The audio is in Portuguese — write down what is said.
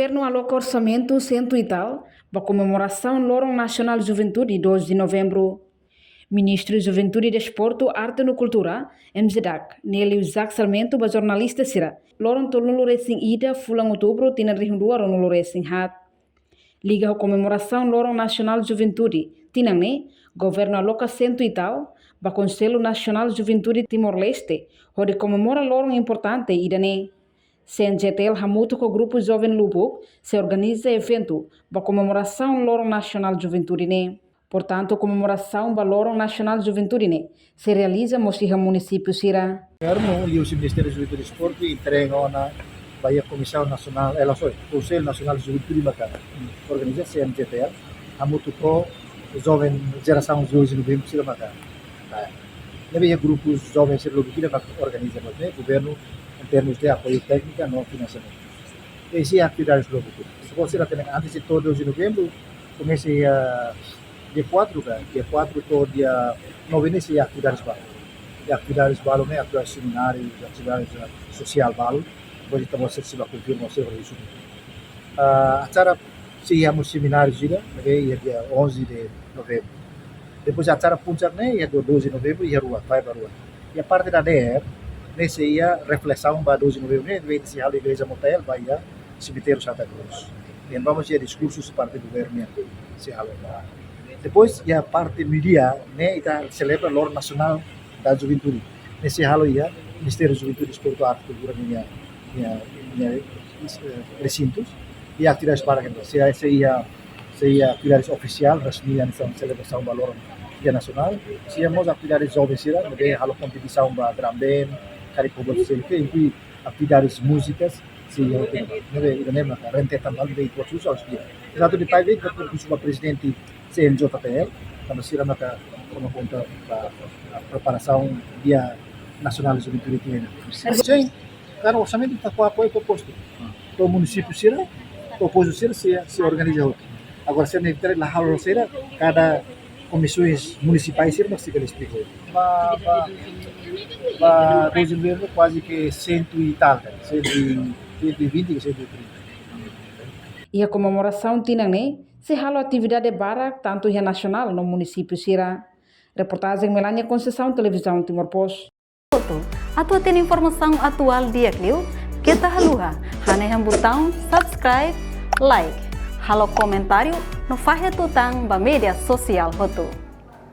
governo aloca orçamento cento e tal para comemoração Lorong Nacional Juventude 2 de novembro. Ministro de Juventude e Desporto, Arte e Cultura, MZDAC, nele usar Sarmento para jornalista Sira. Lorong tolong racing ida fulang outubro tina rihundua ronolo racing hat. Liga a comemoração Lorong Nacional Juventude, tinang ne, governo aloca cento e tal para Conselho Nacional Juventude Timor-Leste, onde comemora Lorong importante ida ne. CNJTL Hamuto com o Grupo Jovem Lubuk se organiza evento para comemoração Lorong Nacional Juventude ne. Portanto, a comemoração do Lorong Nacional Juventude ne se realiza no município Sira. O Ministério da Juventude e Desporto entrega na Bahia Comissão Nacional, Conselho Nacional de Juventude Bacana, organiza CNJTL Hamuto com o Jovem Geração 2 de novembro Sira Bacana. Também grupos jovens Sira Lubuk que organiza o governo em termos de apoio técnico e financiamento. Esse é a atividade do grupo. Se você antes de todo 2 de novembro, comecei dia 4, dia 4 todo dia 9 nesse atividades balo. Atividades balo, né? Atividades seminários, atividades social balo. Depois estamos sensível a confirmar o seu registro. Acara se íamos seminários juga, dia 11 de novembro. Depois acara puncak né, dia 12 de novembro e rua, vai para rua. E a parte da DR nesse ia reflexão para 12 de novembro, né? Veio desse hal igreja motel, vai a cemitério Santa Cruz. E vamos ter discursos parte do governo, se hal. Depois, a parte media, né, está celebra o Lorong Nacional da Juventude. Nesse halo ia, Ministério da Juventude, Desporto, Arte e Cultura, minha recintos, e atividades para que se ia atividades oficial, resmi, nessa celebração do Lorong Nacional. Se íamos atividades jovens, né, halo competição para drum band, caricobot, que inclui atividades músicas, se ia rentetan hal de cursos aos dia. Satu di Taipei, o presidente CNJTL, estamos sira maka como conta a preparação dia nacional de juventude tiene. Sim, cara, o orçamento está com apoio proposto. O município sira, o povo sira se organiza outro. Agora se necessitar la halo sira, cada comissões municipais sira mas se explica. Para 2 de novembro quase que 100 e tal, 120 e 130. E a comemoração tinang ne se halo atividade barak tanto yang nasional no município Sira. Reportagem Melania Conceição, Televisão Timor Post. Atau tem informação atual dia Clio, kita haluha, hane yang botão subscribe, like, halo comentário no faixa tutang ba media sosial hotu.